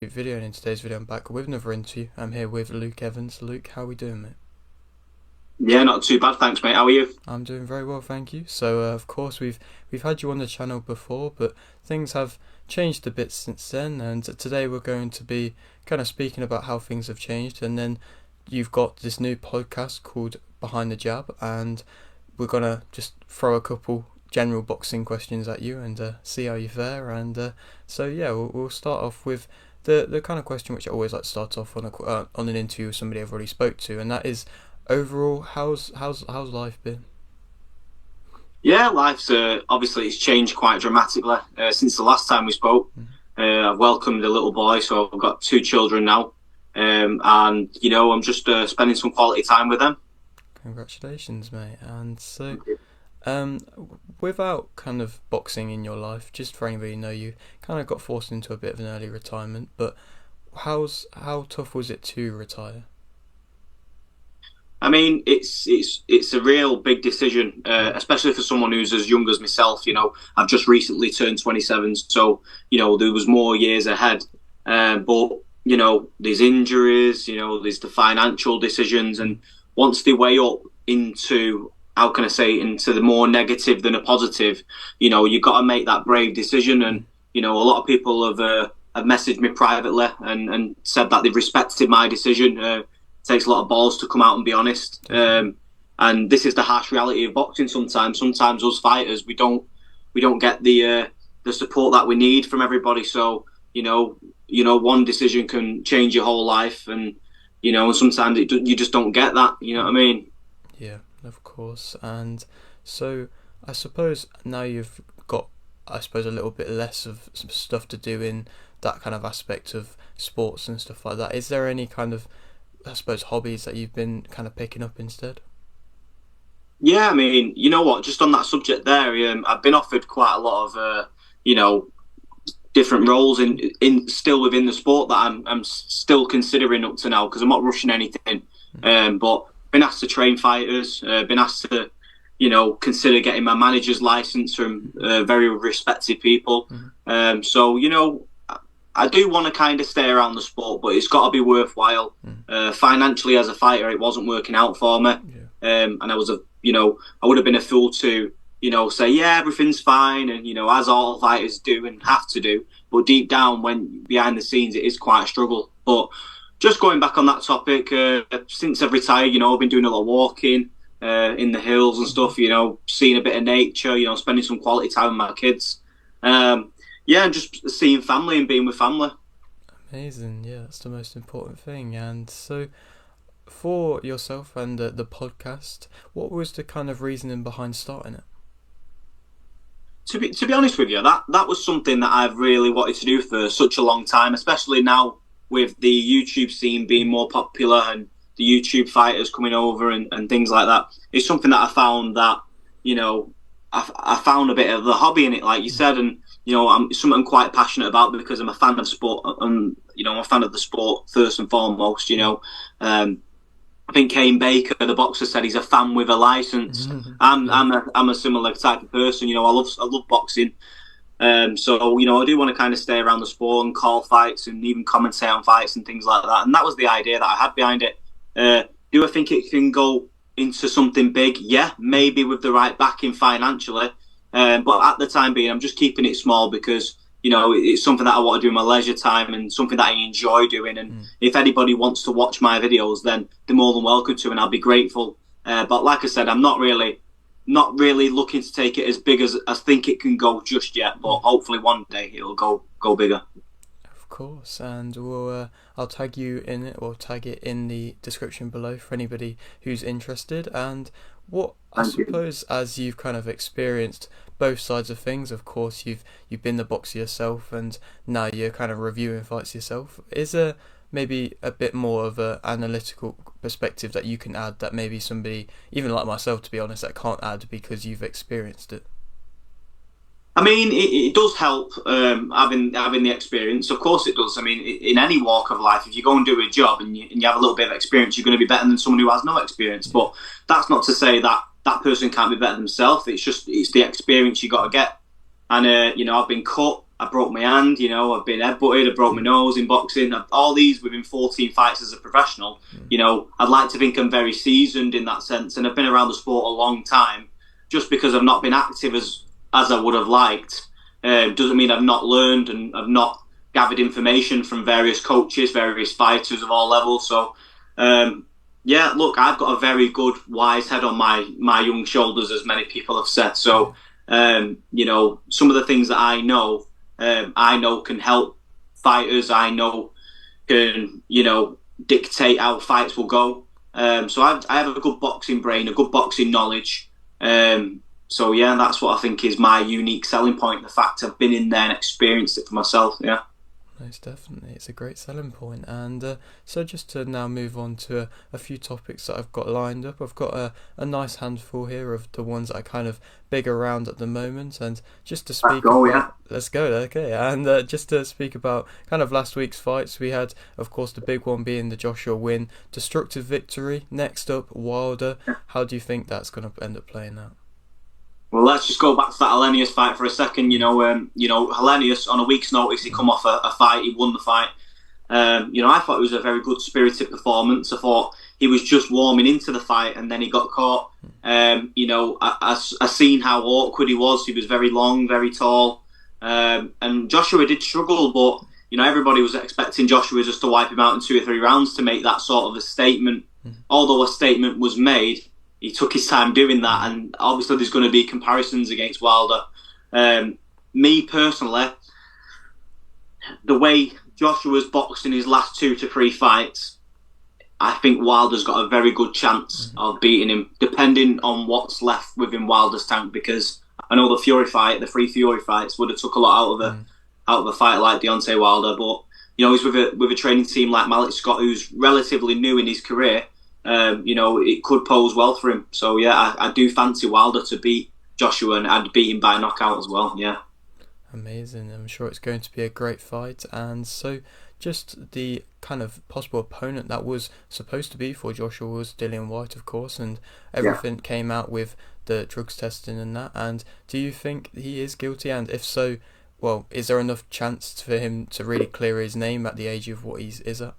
Video, and in today's video I'm back with another interview. I'm here with Luke Evans. Luke, how are we doing, mate? Yeah, not too bad, thanks, mate. How are you? I'm doing very well, thank you. So, of course, we've had you on the channel before, but things have changed a bit since then. And today we're going to be kind of speaking about how things have changed. And then you've got this new podcast called Behind the Jab, and we're gonna just throw a couple general boxing questions at you and see how you fare. And so yeah, we'll start off with the kind of question which I always like to start off on an interview with somebody I've already spoke to, and that is overall, how's life been? Yeah, life's obviously it's changed quite dramatically since the last time we spoke. I've welcomed a little boy, so I've got two children now, and I'm just spending some quality time with them. Congratulations, mate. And so, um, without kind of boxing in your life, just for anybody to know, you kind of got forced into a bit of an early retirement. But how tough was it to retire? I mean, it's a real big decision, especially for someone who's as young as myself. I've just recently turned 27, so there was more years ahead. But there's injuries, there's the financial decisions, and once they weigh up into how can I say into the more negative than a positive, you got to make that brave decision. And a lot of people have messaged me privately and said that they've respected my decision. Takes a lot of balls to come out and be honest. And this is the harsh reality of boxing. Sometimes us fighters we don't get the support that we need from everybody. So one decision can change your whole life, and sometimes you just don't get that. You know what I mean? Yeah, of course. And so I suppose now you've got, I suppose, a little bit less of some stuff to do in that kind of aspect of sports and stuff like that. Is there any kind of, I suppose, hobbies that you've been kind of picking up instead? Yeah, I mean, you know what? Just on that subject there, I've been offered quite a lot of different roles in still within the sport that I'm still considering up to now, because I'm not rushing anything. But been asked to train fighters, been asked to consider getting my manager's license from very respected people. So I do want to kind of stay around the sport, but it's got to be worthwhile. Financially, as a fighter, it wasn't working out for me, and I was I would have been a fool to say yeah, everything's fine, and as all fighters do and have to do. But deep down, when behind the scenes, it is quite a struggle. But just going back on that topic, since I've retired, I've been doing a lot of walking in the hills and stuff. Seeing a bit of nature. Spending some quality time with my kids. Yeah, and just seeing family and being with family. Amazing, yeah, that's the most important thing. And so, for yourself and the podcast, what was the kind of reasoning behind starting it? To be honest with you, that was something that I've really wanted to do for such a long time, especially now with the YouTube scene being more popular and the YouTube fighters coming over and things like that. It's something that I found that, I found a bit of the hobby in it, like you said, and I'm something I'm quite passionate about because I'm a fan of sport, and I'm a fan of the sport first and foremost. I think Kane Baker, the boxer, said he's a fan with a license. I'm a similar type of person. I love boxing. So I do want to kind of stay around the sport and call fights and even commentate on fights and things like that. And that was the idea that I had behind it. Do I think it can go into something big? Yeah, maybe with the right backing financially. But at the time being, I'm just keeping it small because it's something that I want to do in my leisure time and something that I enjoy doing. And if anybody wants to watch my videos, then they're more than welcome to, and I'll be grateful. But like I said, I'm not really looking to take it as big as I think it can go just yet. But hopefully one day it'll go bigger. Of course, and I'll tag you in it, or tag it in the description below for anybody who's interested. And what I suppose, as you've kind of experienced both sides of things, of course you've been the boxer yourself, and now you're kind of reviewing fights yourself. Is there maybe a bit more of a analytical perspective that you can add that maybe somebody, even like myself, to be honest, that can't add because you've experienced it? I mean, it does help having the experience. Of course, it does. I mean, in any walk of life, if you go and do a job and you have a little bit of experience, you're going to be better than someone who has no experience. But that's not to say that person can't be better themselves. It's the experience you got to get. And I've been cut. I broke my hand, I've been headbutted, I broke my nose in boxing. All these within 14 fights as a professional. I'd like to think I'm very seasoned in that sense, and I've been around the sport a long time. Just because I've not been active as I would have liked, doesn't mean I've not learned and I've not gathered information from various coaches, various fighters of all levels. So, look, I've got a very good, wise head on my young shoulders, as many people have said. So, some of the things that I know can help fighters. I know can, dictate how fights will go. So I have a good boxing brain, a good boxing knowledge. So yeah, that's what I think is my unique selling point. The fact I've been in there and experienced it for myself. Yeah. Most definitely, it's a great selling point. And so just to now move on to a few topics that I've got lined up. I've got a nice handful here of the ones that are kind of big around at the moment, and just to speak let's go, okay. And just to speak about kind of last week's fights, we had, of course, the big one being the Joshua Win destructive victory. Next up, Wilder. How do you think that's going to end up playing out? Well, let's just go back to that Helenius fight for a second. Helenius, on a week's notice, he come off a fight, he won the fight. I thought it was a very good spirited performance. I thought he was just warming into the fight, and then he got caught. I seen how awkward he was. He was very long, very tall, and Joshua did struggle. But everybody was expecting Joshua just to wipe him out in 2 or 3 rounds to make that sort of a statement. Although a statement was made, he took his time doing that, and obviously there's going to be comparisons against Wilder. Me personally, the way Joshua's boxed in his last 2 to 3 fights, I think Wilder's got a very good chance of beating him, depending on what's left within Wilder's tank. Because I know the the 3 Fury fights would have took a lot out of a fighter like Deontay Wilder, but he's with a training team like Malik Scott, who's relatively new in his career. It could pose well for him. So yeah, I do fancy Wilder to beat Joshua, and I'd beat him by knockout as well. Yeah. Amazing. I'm sure it's going to be a great fight. And so just the kind of possible opponent that was supposed to be for Joshua was Dillian Whyte, of course, and everything came out with the drugs testing and that. And do you think he is guilty? And if so, well, is there enough chance for him to really clear his name at the age of what he is at?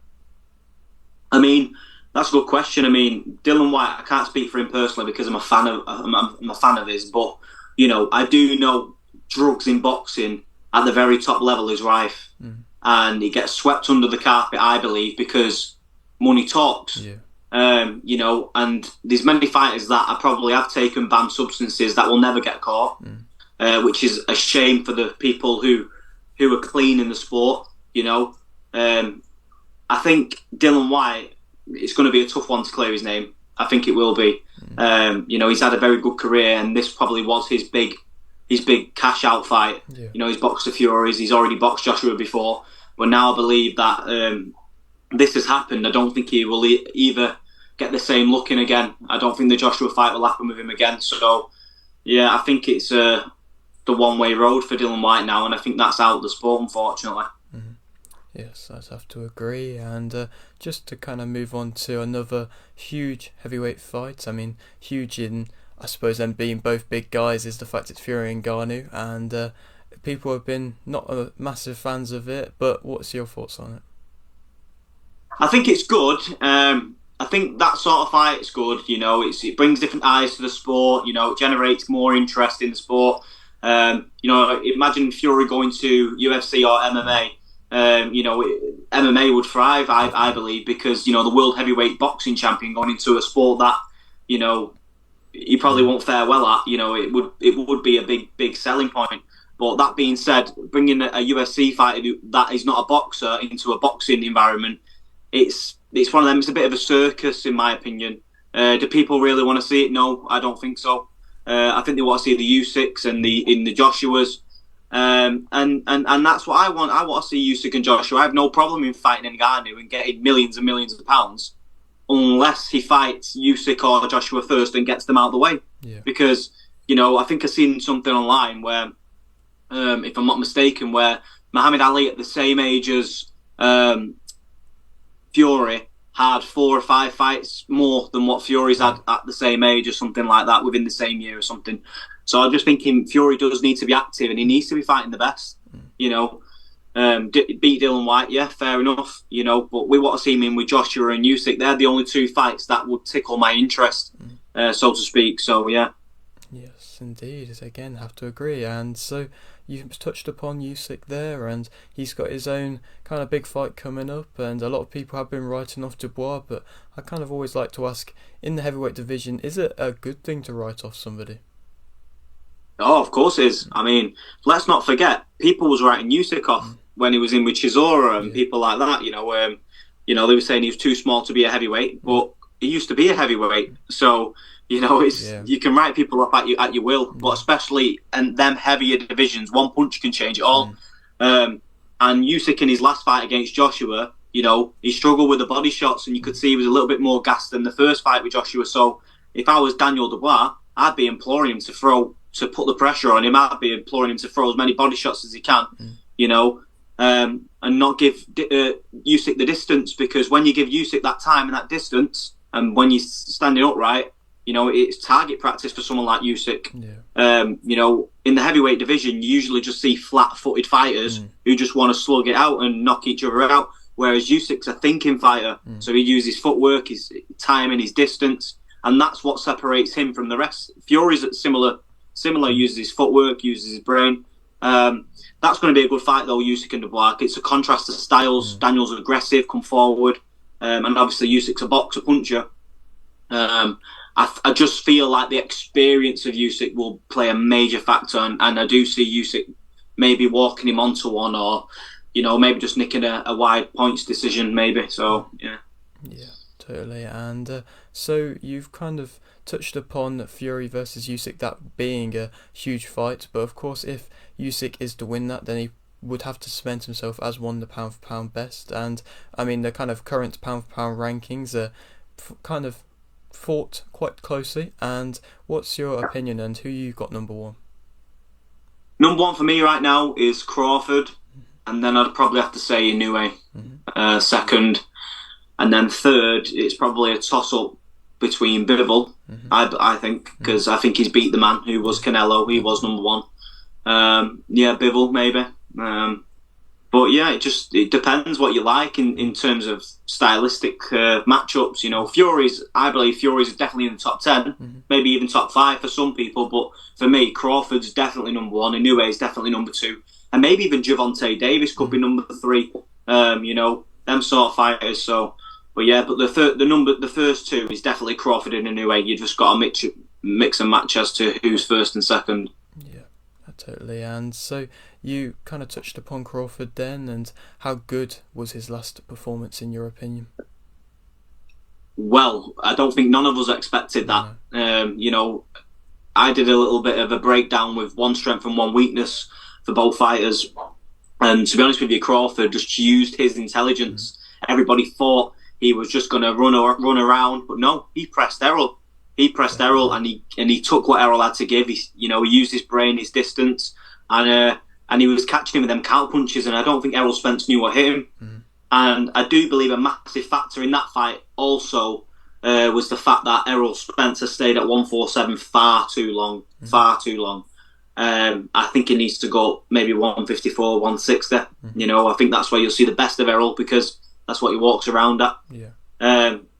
I mean, that's a good question. I mean, Dillian Whyte, I can't speak for him personally because I'm a fan of his, but I do know drugs in boxing at the very top level is rife, and it gets swept under the carpet, I believe, because money talks. Yeah. And there's many fighters that I probably have taken banned substances that will never get caught, which is a shame for the people who are clean in the sport. I think Dillian Whyte, it's going to be a tough one to clear his name. I think it will be. He's had a very good career, and this probably was his big cash out fight. Yeah. He's boxed the Furies. He's already boxed Joshua before, but now I believe that this has happened. I don't think he will either get the same look in again. I don't think the Joshua fight will happen with him again. So yeah, I think it's the one-way road for Dillian Whyte now, and I think that's out of the sport, unfortunately. Yes, I'd have to agree. And just to kind of move on to another huge heavyweight fight, I mean, huge in, I suppose, them being both big guys, is the fact it's Fury and Ngannou. And people have been not massive fans of it, but what's your thoughts on it? I think it's good. I think that sort of fight is good. It brings different eyes to the sport. It generates more interest in the sport. Imagine Fury going to UFC or MMA. MMA would thrive, I believe, because the world heavyweight boxing champion going into a sport that he probably won't fare well at. It would be a big selling point. But that being said, bringing a UFC fighter that is not a boxer into a boxing environment, it's one of them. It's a bit of a circus, in my opinion. Do people really want to see it? No, I don't think so. I think they want to see the Usyks and the Joshuas. And that's what I want. I want to see Usyk and Joshua. I have no problem in fighting Ngannou and getting millions and millions of pounds, unless he fights Usyk or Joshua first and gets them out of the way. Yeah. Because I think I've seen something online where, if I'm not mistaken, where Muhammad Ali at the same age as Fury had 4 or 5 fights more than what Fury's had at the same age, or something like that, within the same year or something. So I'm just thinking Fury does need to be active, and he needs to be fighting the best. Beat Dylan White, yeah, fair enough, but we want to see him in with Joshua and Usyk. They're the only two fights that would tickle my interest, so to speak. So, yeah. Yes, indeed. Again, have to agree. And so you've touched upon Usyk there, and he's got his own kind of big fight coming up, and a lot of people have been writing off Dubois, but I kind of always like to ask, in the heavyweight division, is it a good thing to write off somebody? Oh, of course it is. I mean, let's not forget, people was writing Usyk off when he was in with Chisora and people like that. They were saying he was too small to be a heavyweight, but he used to be a heavyweight. So, you can write people off at your will, but especially in them heavier divisions, one punch can change it all. And Usyk in his last fight against Joshua, he struggled with the body shots, and you could see he was a little bit more gassed than the first fight with Joshua. So, if I was Daniel Dubois, I'd be imploring him to put the pressure on him. I'd be imploring him to throw as many body shots as he can, and not give Usyk the distance, because when you give Usyk that time and that distance, and when you're standing upright, it's target practice for someone like Usyk. Yeah. In the heavyweight division, you usually just see flat-footed fighters who just want to slug it out and knock each other out, whereas Usyk's a thinking fighter, so he uses his footwork, his timing, his distance, and that's what separates him from the rest. Fury's similar, uses his footwork, uses his brain. That's going to be a good fight, though, Usyk and Dubois. It's a contrast to styles. Daniel's aggressive, come forward, and obviously Usyk's a boxer, puncher. I just feel like the experience of Usyk will play a major factor, and I do see Usyk maybe walking him onto one, or maybe just nicking a wide points decision, maybe. So yeah. Yeah, totally. And so you've kind of touched upon Fury versus Usyk, that being a huge fight, but of course if Usyk is to win that, then he would have to cement himself as one of the pound for pound best. And I mean, the kind of current pound for pound rankings are kind of fought quite closely. And what's your opinion, and who you got number one? Number one for me right now is Crawford, and then I'd probably have to say Inoue second, and then third it's probably a toss up between Bivol, I think, because I think he's beat the man who was Canelo. He was number one. Bivol maybe. But yeah, it depends what you like in terms of stylistic matchups. I believe Fury's definitely in the top 10, maybe even top 5 for some people. But for me, Crawford's definitely number one. Inoue is definitely number 2, and maybe even Gervonta Davis could be number 3. Them sort of fighters. So. But yeah, but the first two is definitely Crawford and Inoue. You just got to mix and match as to who's first and second. Yeah, totally. And so you kind of touched upon Crawford then, and how good was his last performance in your opinion? Well, I don't think none of us expected that. No. I did a little bit of a breakdown with one strength and one weakness for both fighters, and to be honest with you, Crawford just used his intelligence. Everybody thought he was just going to run around, but no, he pressed Errol. And he took what Errol had to give. He used his brain, his distance, and he was catching him with them cow punches. And I don't think Errol Spence knew what hit him. And I do believe a massive factor in that fight also was the fact that Errol Spence has stayed at 147 far too long. I think he needs to go maybe 154, 160. I think that's where you'll see the best of Errol, because that's what he walks around at. Yeah.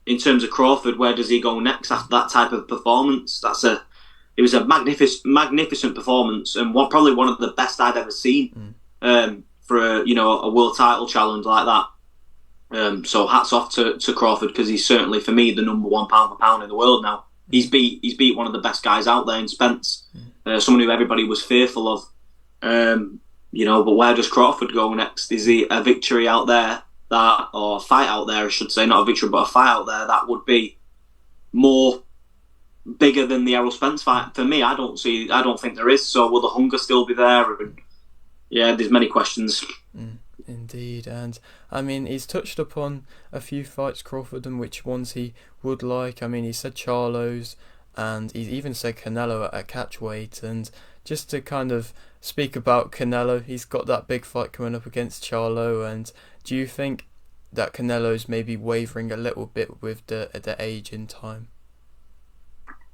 In terms of Crawford, where does he go next after that type of performance? It was a magnificent performance, and probably one of the best I'd ever seen for a world title challenge like that. So hats off to Crawford, because he's certainly for me the number one pound for pound in the world now. He's beat one of the best guys out there in Spence, someone who everybody was fearful of. But where does Crawford go next? Is he a victory out there? Or a fight out there, I should say, not a victory, but a fight out there that would be more bigger than the Errol Spence fight? For me, I don't think there is. So will the hunger still be there? And yeah, there's many questions. Indeed, and I mean, he's touched upon a few fights, Crawford, and which ones he would like. I mean, he said Charlo's, and he's even said Canelo at catchweight. And just to kind of speak about Canelo, he's got that big fight coming up against Charlo, and do you think that Canelo's maybe wavering a little bit with the age in time?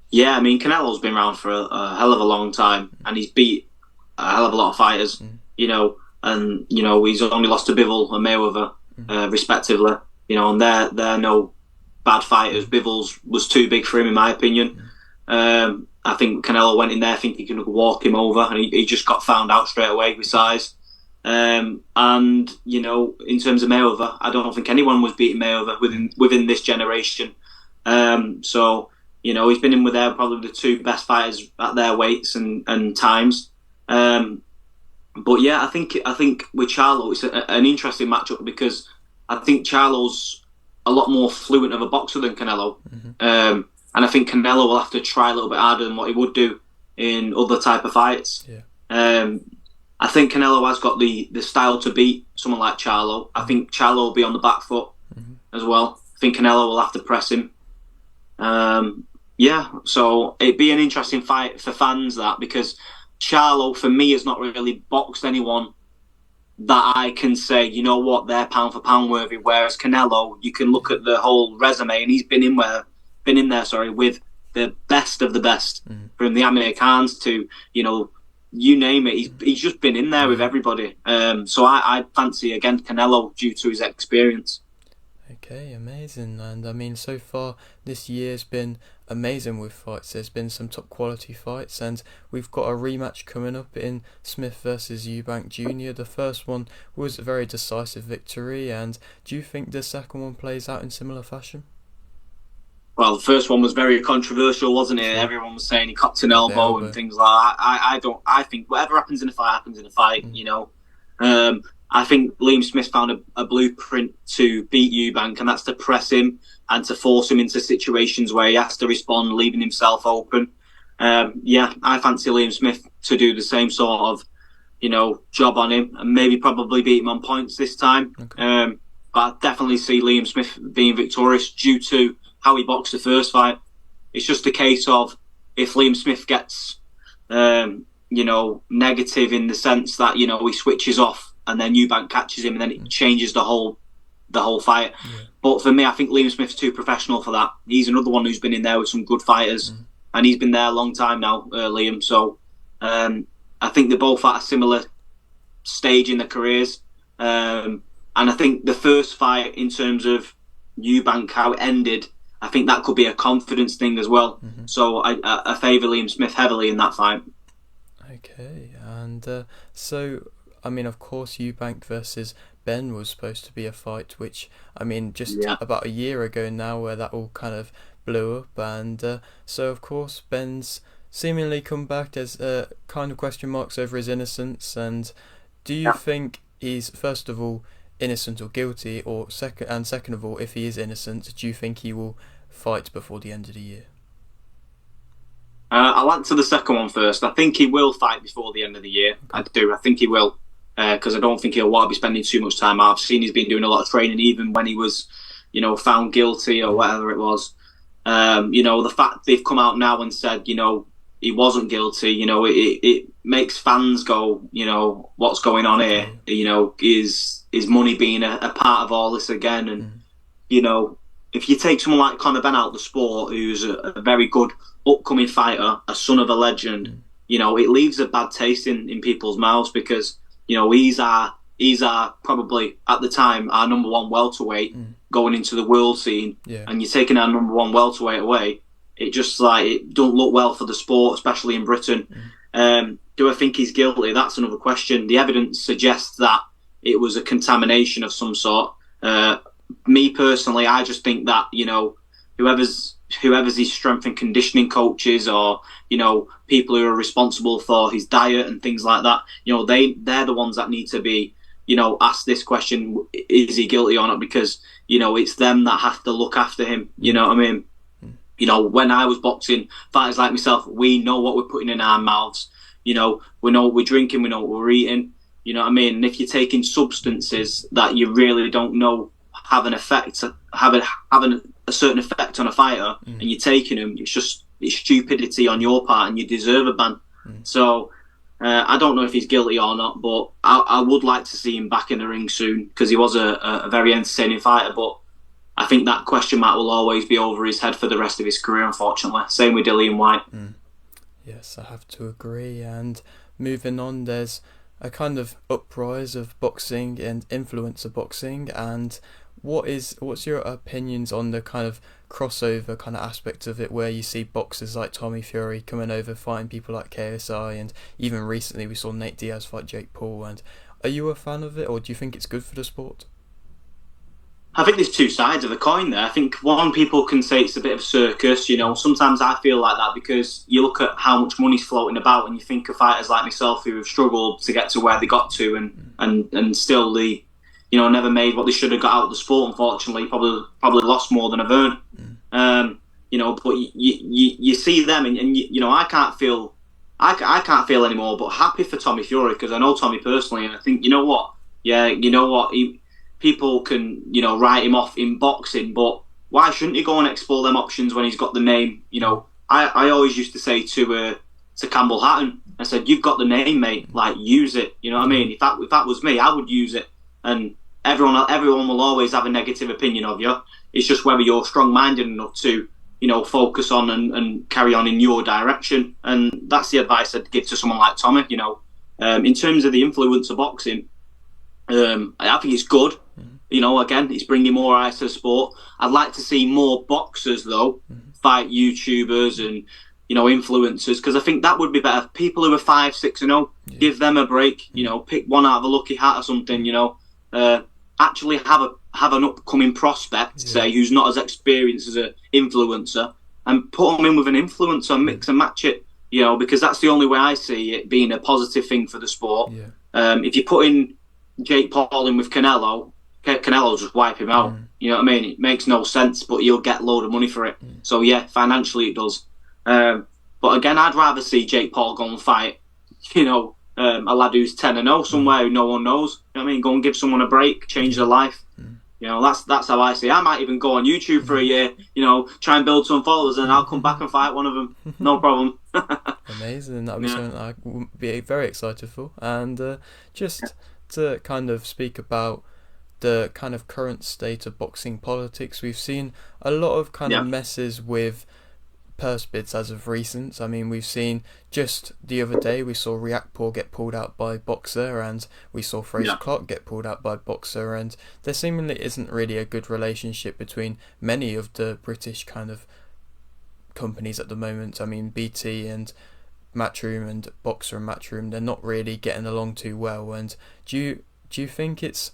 Yeah, I mean, Canelo's been around for a hell of a long time, and he's beat a hell of a lot of fighters. and he's only lost to Bivol and Mayweather, respectively. And they're no bad fighters. Bivol was too big for him, in my opinion. I think Canelo went in there thinking he could walk him over, and he just got found out straight away with size. And in terms of Mayweather, I don't think anyone was beating Mayweather within this generation. So he's been in with probably the two best fighters at their weights and times. But yeah, I think with Charlo, it's an interesting matchup because I think Charlo's a lot more fluent of a boxer than Canelo. And I think Canelo will have to try a little bit harder than what he would do in other type of fights. Yeah. I think Canelo has got the style to beat someone like Charlo. I think Charlo will be on the back foot as well. I think Canelo will have to press him. So it'd be an interesting fight for fans, because Charlo, for me, has not really boxed anyone that I can say, you know what, they're pound for pound worthy. Whereas Canelo, you can look at the whole resume, and he's been in there, with the best of the best, from the Amir Khans to you name it. He's just been in there with everybody. So I fancy again Canelo due to his experience. Okay, amazing. And I mean, so far this year's been amazing with fights. There's been some top quality fights, and we've got a rematch coming up in Smith versus Eubank Jr. The first one was a very decisive victory, and do you think the second one plays out in similar fashion? Well, the first one was very controversial, wasn't it? Everyone was saying he copped an elbow and things like that. I think whatever happens in a fight happens in a fight. I think Liam Smith found a blueprint to beat Eubank, and that's to press him and to force him into situations where he has to respond, leaving himself open. I fancy Liam Smith to do the same sort of, job on him, and maybe probably beat him on points this time. Okay. But I definitely see Liam Smith being victorious due to how he boxed the first fight. It's just a case of if Liam Smith gets, negative in the sense that, he switches off and then Eubank catches him and then it changes the whole fight. Yeah. But for me, I think Liam Smith's too professional for that. He's another one who's been in there with some good fighters, and he's been there a long time now, Liam. So I think they're both at a similar stage in their careers. And I think the first fight, in terms of Eubank, how it ended, I think that could be a confidence thing as well. So I favour Liam Smith heavily in that fight. Okay, and so, I mean, of course, Eubank versus Ben was supposed to be a fight, which, I mean, about a year ago now, where that all kind of blew up. And so, of course, Ben's seemingly come back. There's kind of question marks over his innocence. And do you think he's, first of all, innocent or guilty, or second of all, if he is innocent, do you think he will fight before the end of the year? I'll answer the second one first. I think he will fight before the end of the year. Okay. I do. I think he will, because I don't think he'll want to be spending too much time out. I've seen he's been doing a lot of training, even when he was, found guilty or whatever it was. The fact they've come out now and said, he wasn't guilty, it makes fans go, what's going on here? Is money being a part of all this again? And, if you take someone like Conor Benn out of the sport, who's a very good upcoming fighter, a son of a legend, it leaves a bad taste in people's mouths, because, he's our probably, at the time, our number one welterweight going into the world scene. Yeah. And you're taking our number one welterweight away. It just, it don't look well for the sport, especially in Britain. Do I think he's guilty? That's another question. The evidence suggests that it was a contamination of some sort. Me personally, I just think that, whoever's his strength and conditioning coaches, or, people who are responsible for his diet and things like that, they're the ones that need to be, asked this question, is he guilty or not? Because, it's them that have to look after him. You know what I mean? When I was boxing, fighters like myself, we know what we're putting in our mouths. We know what we're drinking, we know what we're eating. You know what I mean? And if you're taking substances that you really don't know have an effect, having a certain effect on a fighter, and you're taking them, it's stupidity on your part, and you deserve a ban. So I don't know if he's guilty or not, but I would like to see him back in the ring soon, because he was a very entertaining fighter. But I think that question mark will always be over his head for the rest of his career, unfortunately. Same with Dillian Whyte. Yes, I have to agree. And moving on, there's a kind of uprise of boxing and influencer boxing, and what's your opinions on the kind of crossover kind of aspect of it, where you see boxers like Tommy Fury coming over fighting people like KSI, and even recently we saw Nate Diaz fight Jake Paul? And are you a fan of it, or do you think it's good for the sport? I think there's two sides of the coin there. I think one, people can say it's a bit of a circus. Sometimes I feel like that because you look at how much money's floating about, and you think of fighters like myself who have struggled to get to where they got to, and still never made what they should have got out of the sport. Unfortunately, probably lost more than I've earned. But you see them, and I can't feel any more but happy for Tommy Fury, because I know Tommy personally, and I think people can, write him off in boxing, but why shouldn't he go and explore them options when he's got the name? I always used to say to Campbell Hatton, I said, you've got the name, mate, like, use it. You know what I mean? If that was me, I would use it. And everyone will always have a negative opinion of you. It's just whether you're strong-minded enough to, focus on and carry on in your direction. And that's the advice I'd give to someone like Tommy. In terms of the influence of boxing, I think it's good. Again, it's bringing more eyes to the sport. I'd like to see more boxers, though, fight YouTubers and, influencers, because I think that would be better. People who are 5-6-0, give them a break. Pick one out of a lucky hat or something. Actually have an upcoming prospect, say, who's not as experienced as an influencer, and put them in with an influencer and mix and match it. Because that's the only way I see it being a positive thing for the sport. If you put in Jake Paul in with Canelo will just wipe him out. You know what I mean? It makes no sense, but you'll get a load of money for it. So yeah, financially it does. But again, I'd rather see Jake Paul go and fight, a lad who's 10-0 somewhere who no one knows. You know what I mean? Go and give someone a break, change their life. That's how I see it. I might even go on YouTube for a year, try and build some followers, and I'll come back and fight one of them. No problem. Amazing. That would be something I would be very excited for. And just to kind of speak about the kind of current state of boxing politics, we've seen a lot of kind of messes with purse bids as of recent. I mean, we've seen just the other day, we saw Riakporhe get pulled out by Boxer, and we saw Fraser Clark get pulled out by Boxer, and there seemingly isn't really a good relationship between many of the British kind of companies at the moment. I mean, BT and Matchroom and Boxer and Matchroom, they're not really getting along too well. And do you think it's,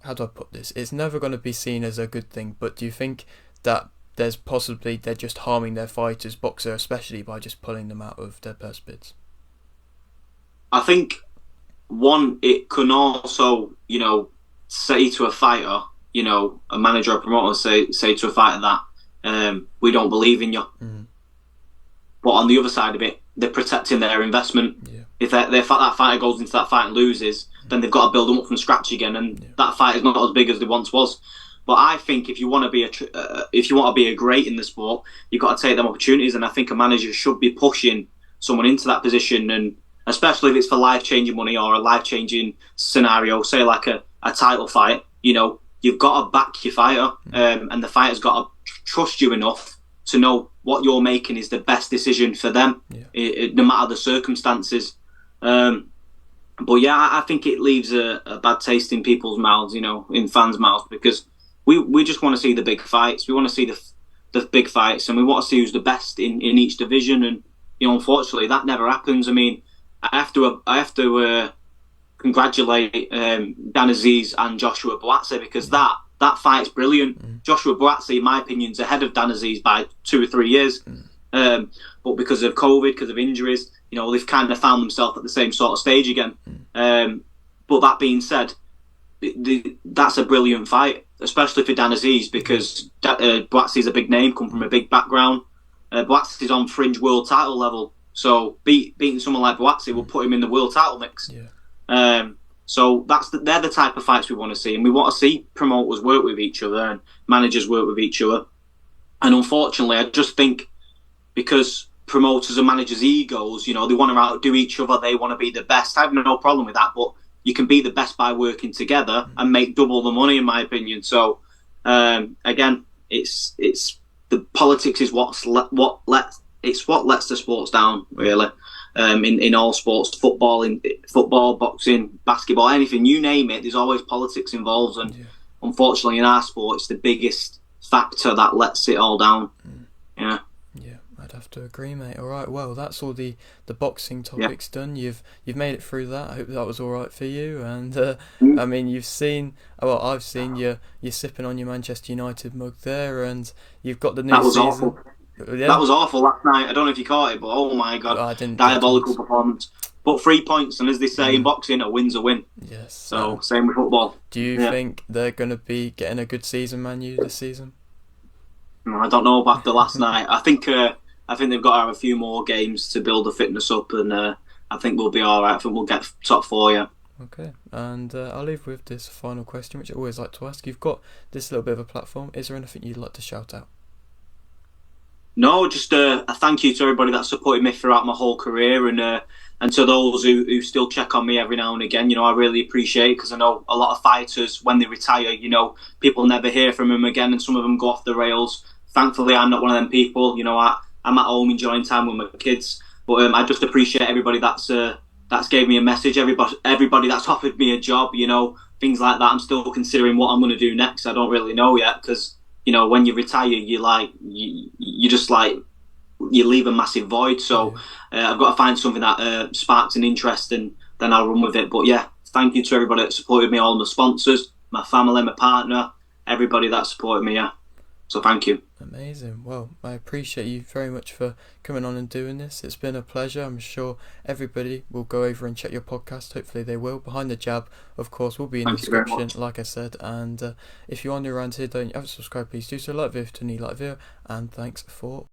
how do I put this, it's never going to be seen as a good thing, but do you think that they're just harming their fighters, Boxer especially, by just pulling them out of their purse bids? I think, one, it can also, say to a fighter, a manager or promoter say to a fighter that we don't believe in you. But on the other side of it, they're protecting their investment. If that fighter goes into that fight and loses, then they've got to build them up from scratch again, and that fight is not as big as it once was. But I think if you want to be a great in the sport, you've got to take them opportunities, and I think a manager should be pushing someone into that position, and especially if it's for life-changing money or a life-changing scenario, say like a title fight. You've got to back your fighter, and the fighter's got to trust you enough to know what you're making is the best decision for them, no matter the circumstances. But yeah, I think it leaves a bad taste in people's mouths, in fans' mouths, because we just want to see the big fights. We want to see the big fights, and we want to see who's the best in each division. And unfortunately, that never happens. I mean, I have to congratulate Dan Aziz and Joshua Buatsi, because that fight's brilliant. Joshua Buatsi, in my opinion, is ahead of Dan Aziz by 2 or 3 years. But because of COVID, because of injuries, they've kind of found themselves at the same sort of stage again. But that being said, that's a brilliant fight, especially for Dan Aziz, because Buatsi's a big name, come from a big background. Buatsi's on fringe world title level, so beating someone like Buatsi will put him in the world title mix. So they're the type of fights we want to see, and we want to see promoters work with each other and managers work with each other. And unfortunately, I just think because promoters and managers' egos, they want to outdo each other, they want to be the best. I have no problem with that, but you can be the best by working together and make double the money, in my opinion. So again, it's the politics is what lets the sports down, really. in all sports, football, boxing, basketball, anything, you name it. There's always politics involved, and unfortunately, in our sport, it's the biggest factor that lets it all down. Yeah. Yeah, I'd have to agree, mate. All right, well, that's all the boxing topics done. You've made it through that. I hope that was all right for you. And I mean, I've seen you sipping on your Manchester United mug there, and you've got the new season. Awful. Yeah. That was awful last night. I don't know if you caught it, but oh my god, I didn't. Diabolical performance. But 3 points, and as they say in boxing, a win's a win. Yes. So same with football. Do you think they're going to be getting a good season, Man U, this season? I don't know after last night. I think they've got to have a few more games to build the fitness up, and I think we'll be all right. I think we'll get top 4. Yeah. Okay, and I'll leave with this final question, which I always like to ask. You've got this little bit of a platform. Is there anything you'd like to shout out? No, just a thank you to everybody that supported me throughout my whole career, and to those who still check on me every now and again. I really appreciate it, because I know a lot of fighters, when they retire, people never hear from them again, and some of them go off the rails. Thankfully, I'm not one of them people. I'm at home enjoying time with my kids, but I just appreciate everybody that's gave me a message. Everybody that's offered me a job. Things like that. I'm still considering what I'm going to do next. I don't really know yet, because when you retire, you leave a massive void. So I've got to find something that sparks an interest, and then I'll run with it. But yeah, thank you to everybody that supported me, all my sponsors, my family, my partner, everybody that supported me. Yeah, so thank you. Amazing. Well, I appreciate you very much for coming on and doing this. It's been a pleasure. I'm sure everybody will go over and check your podcast. Hopefully they will. Behind the Jab, of course, will be in the description, like I said. And if you're new around here, don't you haven't subscribed, please do so. Like the video, and thanks for